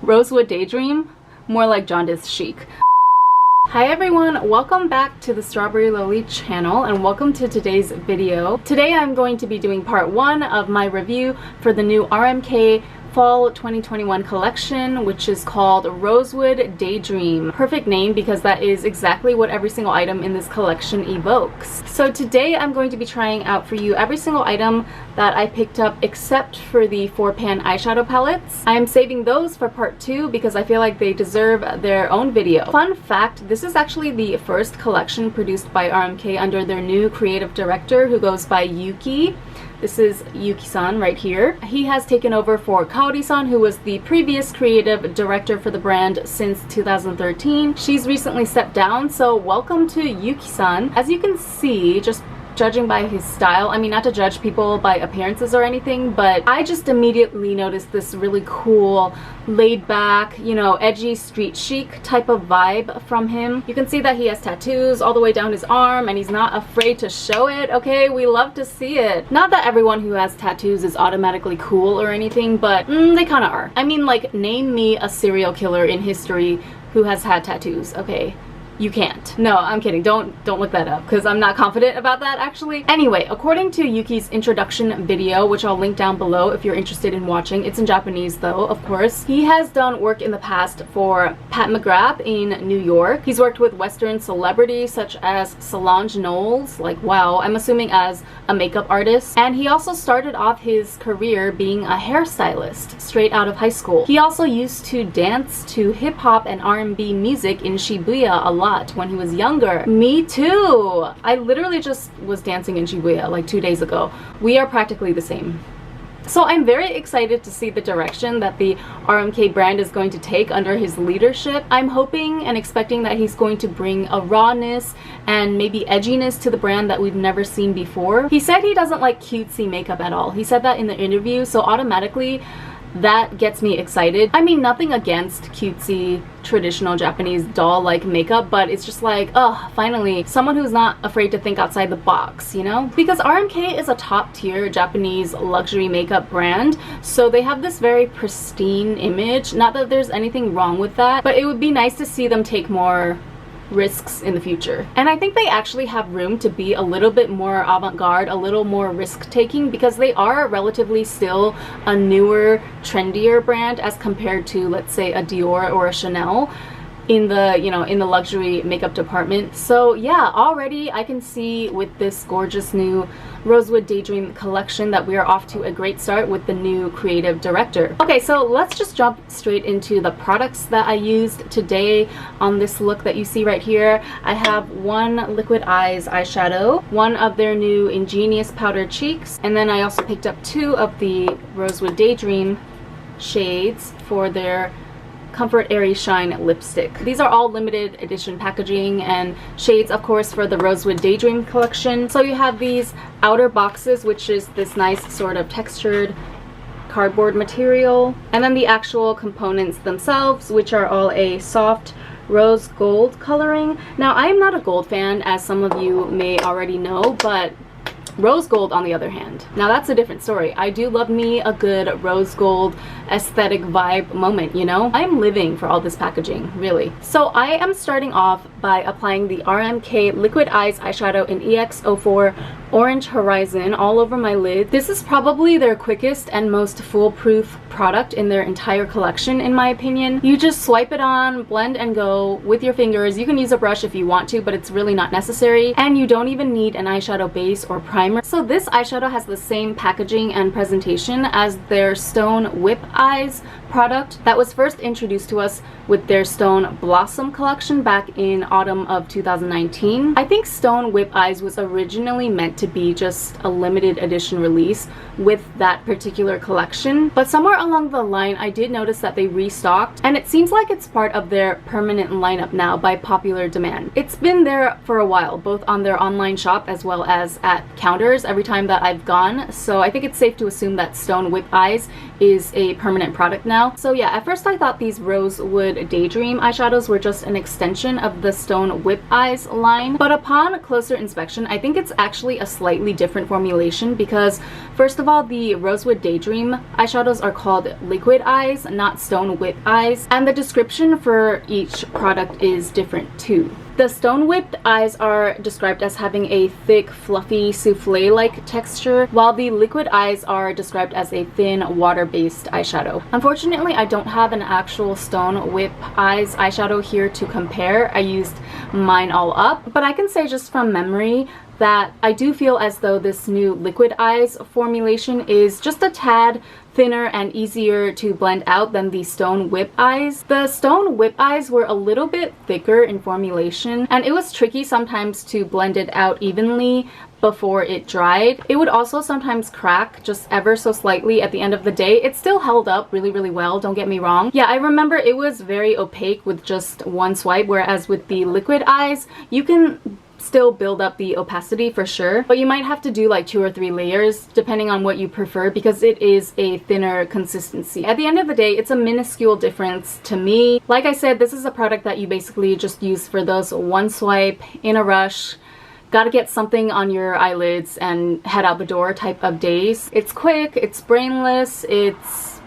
Rosewood Daydream, more like jaundice chic. Hi everyone, welcome back to the Strawberry Lily channel and welcome to today's video. Today I'm going to be doing part 1 of my review for the new RMK Fall 2021 collection, which is called Rosewood Daydream. Perfect name because that is exactly what every single item in this collection evokes. So today I'm going to be trying out for you every single item that I picked up except for the 4-pan eyeshadow palettes. I am saving those for part 2 because I feel like they deserve their own video. Fun fact, this is actually the first collection produced by RMK under their new creative director who goes by Yuki. This is Yuki-San right here. He has taken over for Kaori-san, who was the previous creative director for the brand since 2013. She's recently stepped down, so welcome to Yuki-san. As you can see, just judging by his style, I mean, not to judge people by appearances or anything, but I just immediately noticed this really cool, laid back, you know, edgy street chic type of vibe from him. You can see that he has tattoos all the way down his arm and he's not afraid to show it, okay? We love to see it. Not that everyone who has tattoos is automatically cool or anything, but they kind of are. I mean, like, name me a serial killer in history who has had tattoos, okay? You can't. No, I'm kidding. Don't look that up because I'm not confident about that actually. Anyway, according to Yuki's introduction video, which I'll link down below if you're interested in watching, it's in Japanese though, of course. He has done work in the past for Pat McGrath in New York. He's worked with Western celebrities such as Solange Knowles, like wow, I'm assuming as a makeup artist. And he also started off his career being a hairstylist straight out of high school. He also used to dance to hip-hop and R&B music in Shibuya a lot when he was younger. Me too! I literally just was dancing in Shibuya like 2 days ago. We are practically the same. So I'm very excited to see the direction that the RMK brand is going to take under his leadership. I'm hoping and expecting that he's going to bring a rawness and maybe edginess to the brand that we've never seen before. He said he doesn't like cutesy makeup at all. He said that in the interview, so automatically that gets me excited. I mean, nothing against cutesy, traditional Japanese doll-like makeup, but it's just like, oh, finally, someone who's not afraid to think outside the box, you know? Because RMK is a top-tier Japanese luxury makeup brand, so they have this very pristine image. Not that there's anything wrong with that, but it would be nice to see them take more risks in the future. And I think they actually have room to be a little bit more avant-garde, a little more risk-taking, because they are relatively still a newer, trendier brand as compared to, let's say, a Dior or a Chanel in the, you know, in the luxury makeup department. So yeah, already I can see with this gorgeous new Rosewood Daydream collection that we are off to a great start with the new creative director. Okay, so let's just jump straight into the products that I used today on this look that you see right here. I have one Liquid Eyes eyeshadow, one of their new Ingenious powder cheeks, and then I also picked up 2 of the Rosewood Daydream shades for their Comfort Airy Shine lipstick. These are all limited edition packaging and shades, of course, for the Rosewood Daydream collection. So you have these outer boxes, which is this nice sort of textured cardboard material, and then the actual components themselves, which are all a soft rose gold coloring. Now, I am not a gold fan, as some of you may already know, but rose gold on the other hand, now that's a different story. I do love me a good rose gold aesthetic vibe moment, you know? I'm living for all this packaging, really. So I am starting off by applying the RMK Liquid Eyes eyeshadow in EX04 Orange Horizon all over my lid. This is probably their quickest and most foolproof product in their entire collection, in my opinion. You just swipe it on, blend and go with your fingers. You can use a brush if you want to, but it's really not necessary. And you don't even need an eyeshadow base or primer. So this eyeshadow has the same packaging and presentation as their Stone Whip Eyes product that was first introduced to us with their Stone Blossom collection back in autumn of 2019. I think Stone Whip Eyes was originally meant to be just a limited edition release with that particular collection, but somewhere along the line I did notice that they restocked, and it seems like it's part of their permanent lineup now by popular demand. It's been there for a while, both on their online shop as well as at counters every time that I've gone, so I think it's safe to assume that Stone Whip Eyes is a permanent product now. now. So yeah, at first I thought these Rosewood Daydream eyeshadows were just an extension of the Stone Whip Eyes line, but upon closer inspection, I think it's actually a slightly different formulation because first of all, the Rosewood Daydream eyeshadows are called Liquid Eyes, not Stone Whip Eyes, and the description for each product is different too. The Stone Whipped Eyes are described as having a thick, fluffy, souffle-like texture, while the Liquid Eyes are described as a thin, water-based eyeshadow. Unfortunately, I don't have an actual Stone Whip Eyes eyeshadow here to compare. I used mine all up, but I can say just from memory that I do feel as though this new Liquid Eyes formulation is just a tad thinner and easier to blend out than the Stone Whip Eyes. The Stone Whip Eyes were a little bit thicker in formulation, and it was tricky sometimes to blend it out evenly before it dried. It would also sometimes crack just ever so slightly at the end of the day. It still held up really well, don't get me wrong. Yeah, I remember it was very opaque with just one swipe, whereas with the Liquid Eyes, you can still build up the opacity for sure, but you might have to do like 2 or 3 layers depending on what you prefer because it is a thinner consistency. At the end of the day, it's a minuscule difference to me. Like I said, this is a product that you basically just use for those one swipe, in a rush, gotta get something on your eyelids and head out the door type of days. It's quick, it's brainless, it's,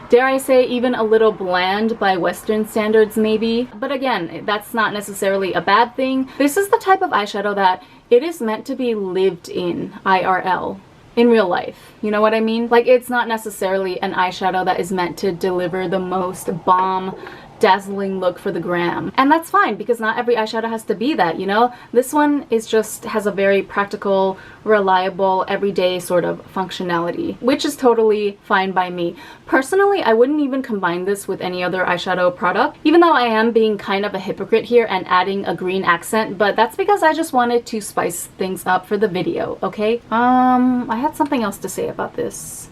dare I say, even a little bland by Western standards maybe. But again, that's not necessarily a bad thing. This is the type of eyeshadow that it is meant to be lived in IRL. In real life. You know what I mean? Like, it's not necessarily an eyeshadow that is meant to deliver the most bomb, dazzling look for the gram. And that's fine because not every eyeshadow has to be that, you know? This one is just has a very practical, reliable, everyday sort of functionality, which is totally fine by me. Personally, I wouldn't even combine this with any other eyeshadow product, even though I am being kind of a hypocrite here and adding a green accent, but that's because I just wanted to spice things up for the video, okay? I had something else to say about this.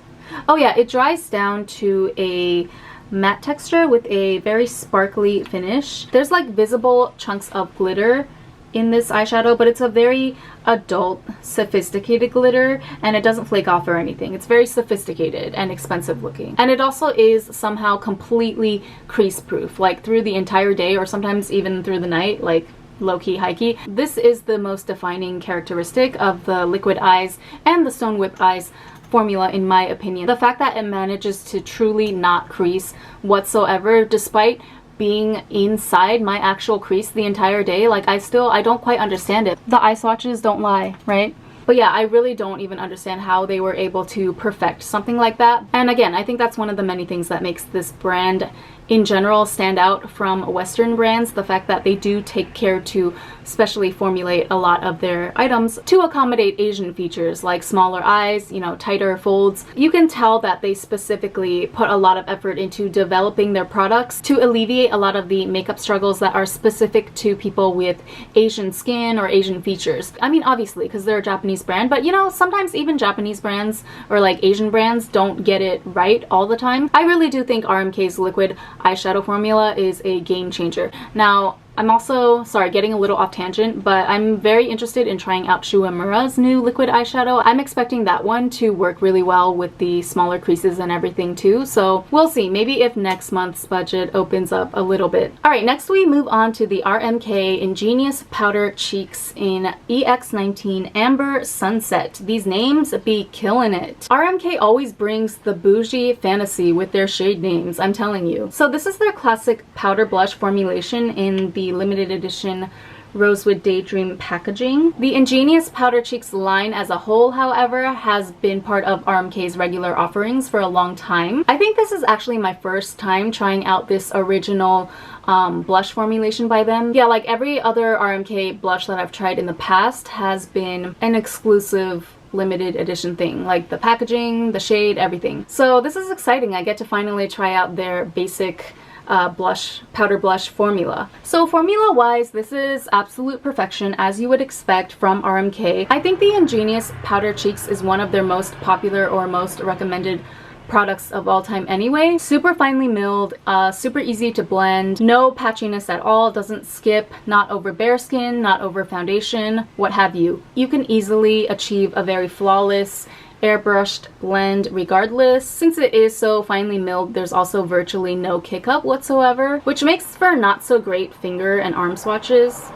Oh yeah, it dries down to a matte texture with a very sparkly finish. There's like visible chunks of glitter in this eyeshadow, but it's a very adult, sophisticated glitter, and it doesn't flake off or anything. It's very sophisticated and expensive looking. And it also is somehow completely crease proof, like through the entire day or sometimes even through the night, like low-key, high-key. This is the most defining characteristic of the Liquid Eyes and the Stone Whip Eyes formula, in my opinion. The fact that it manages to truly not crease whatsoever despite being inside my actual crease the entire day, like I don't quite understand it. The eye swatches don't lie, right? But yeah, I really don't even understand how they were able to perfect something like that. And again, I think that's one of the many things that makes this brand in general stand out from Western brands, the fact that they do take care to specially formulate a lot of their items to accommodate Asian features like smaller eyes, you know, tighter folds. You can tell that they specifically put a lot of effort into developing their products to alleviate a lot of the makeup struggles that are specific to people with Asian skin or Asian features. I mean, obviously, because they're a Japanese brand, but you know, sometimes even Japanese brands or like Asian brands don't get it right all the time. I really do think RMK's liquid eyeshadow formula is a game changer. Now, I'm also, sorry, getting a little off tangent, but I'm very interested in trying out Shuemura's new liquid eyeshadow. I'm expecting that one to work really well with the smaller creases and everything too, so we'll see. Maybe if next month's budget opens up a little bit. Alright, next we move on to the RMK Ingenious Powder Cheeks in EX19 Amber Sunset. These names be killing it. RMK always brings the bougie fantasy with their shade names, I'm telling you. So this is their classic powder blush formulation in the limited edition Rosewood Daydream packaging. The Ingenious Powder Cheeks line as a whole, however, has been part of RMK's regular offerings for a long time. I think this is actually my first time trying out this original blush formulation by them. Yeah, like every other RMK blush that I've tried in the past has been an exclusive limited edition thing, like the packaging, the shade, everything. So this is exciting. I get to finally try out their basic powder blush formula. So formula wise, this is absolute perfection as you would expect from RMK. I think the Ingenious Powder Cheeks is one of their most popular or most recommended products of all time anyway. Super finely milled, super easy to blend, no patchiness at all, doesn't skip, not over bare skin, not over foundation, what have you. You can easily achieve a very flawless airbrushed blend regardless. Since it is so finely milled, there's also virtually no kick up whatsoever, which makes for not so great finger and arm swatches.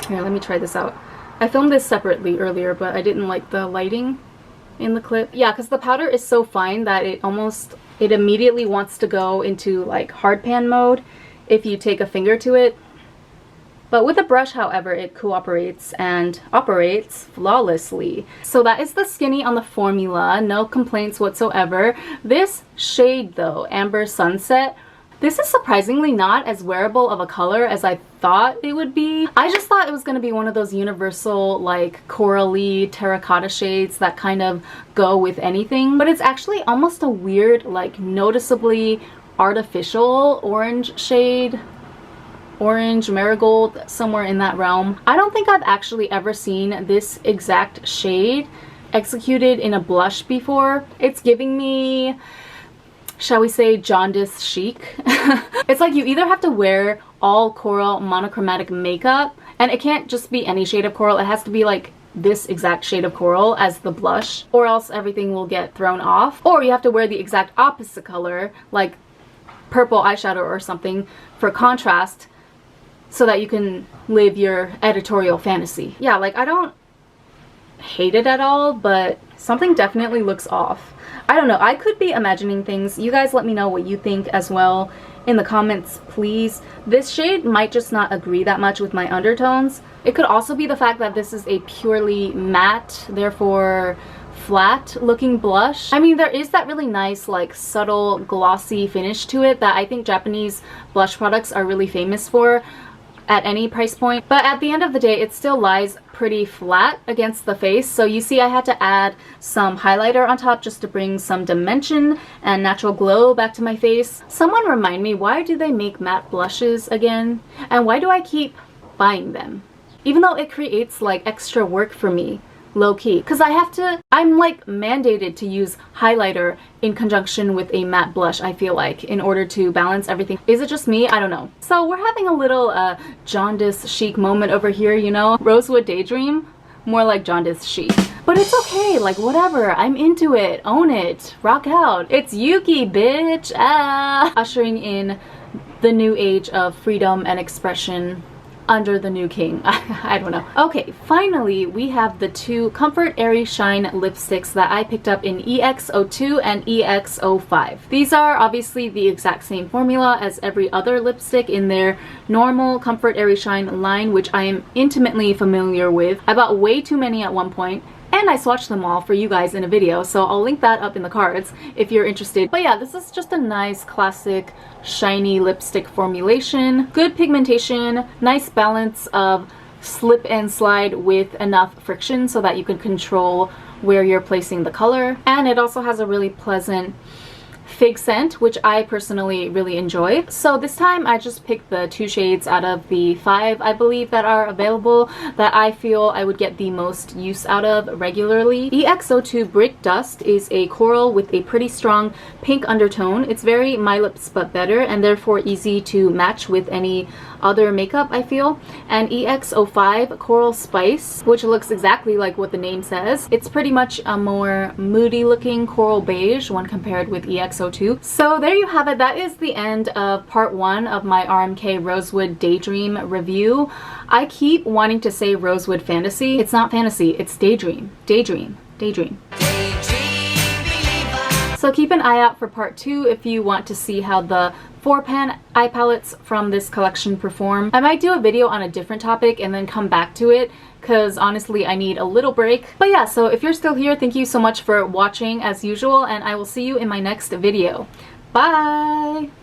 Here, let me try this out. I filmed this separately earlier, but I didn't like the lighting in the clip. Yeah, because the powder is so fine that it immediately wants to go into like hard pan mode if you take a finger to it. But with a brush, however, it cooperates and operates flawlessly. So that is the skinny on the formula. No complaints whatsoever. This shade though, Amber Sunset, this is surprisingly not as wearable of a color as I thought it would be. I just thought it was going to be one of those universal like corally terracotta shades that kind of go with anything. But it's actually almost a weird, like noticeably artificial orange shade. Orange, marigold, somewhere in that realm. I don't think I've actually ever seen this exact shade executed in a blush before. It's giving me, shall we say, jaundice chic. It's like you either have to wear all coral monochromatic makeup, and it can't just be any shade of coral, it has to be like this exact shade of coral as the blush, or else everything will get thrown off. Or you have to wear the exact opposite color, like purple eyeshadow or something for contrast, so that you can live your editorial fantasy. Yeah, like I don't hate it at all, but something definitely looks off. I don't know, I could be imagining things. You guys let me know what you think as well in the comments, please. This shade might just not agree that much with my undertones. It could also be the fact that this is a purely matte, therefore flat looking blush. I mean, there is that really nice like subtle glossy finish to it that I think Japanese blush products are really famous for at any price point, but at the end of the day it still lies pretty flat against the face. So you see I had to add some highlighter on top just to bring some dimension and natural glow back to my face. Someone remind me, why do they make matte blushes again? And why do I keep buying them? Even though it creates like extra work for me, low-key, because I'm like mandated to use highlighter in conjunction with a matte blush, I feel like, in order to balance everything. Is it just me? I don't know. So we're having a little jaundice chic moment over here, you know? Rosewood Daydream, more like jaundice chic. But it's okay, like whatever, I'm into it, own it, rock out. It's Yuki, bitch, ah! Ushering in the new age of freedom and expression under the new king. I don't know. Okay, finally we have the two Comfort Airy Shine lipsticks that I picked up in EX02 and EX05. These are obviously the exact same formula as every other lipstick in their normal Comfort Airy Shine line, which I am intimately familiar with. I bought way too many at one point, and I swatched them all for you guys in a video, so I'll link that up in the cards if you're interested. But yeah, this is just a nice classic shiny lipstick formulation. Good pigmentation, nice balance of slip and slide with enough friction so that you can control where you're placing the color. And it also has a really pleasant fig scent, which I personally really enjoy. So this time I just picked the two shades out of the 5, I believe, that are available that I feel I would get the most use out of regularly. EX02 Brick Dust is a coral with a pretty strong pink undertone. It's very My Lips but better, and therefore easy to match with any other makeup, I feel. And EX05 Coral Spice, which looks exactly like what the name says. It's pretty much a more moody looking coral beige when compared with EX02. So there you have it. That is the end of part 1 of my RMK Rosewood Daydream review. I keep wanting to say Rosewood Fantasy. It's not fantasy, it's daydream. Daydream. Daydream. So keep an eye out for part 2 if you want to see how the 4-pan eye palettes from this collection perform. I might do a video on a different topic and then come back to it, because honestly I need a little break. But yeah, so if you're still here, thank you so much for watching as usual, and I will see you in my next video. Bye!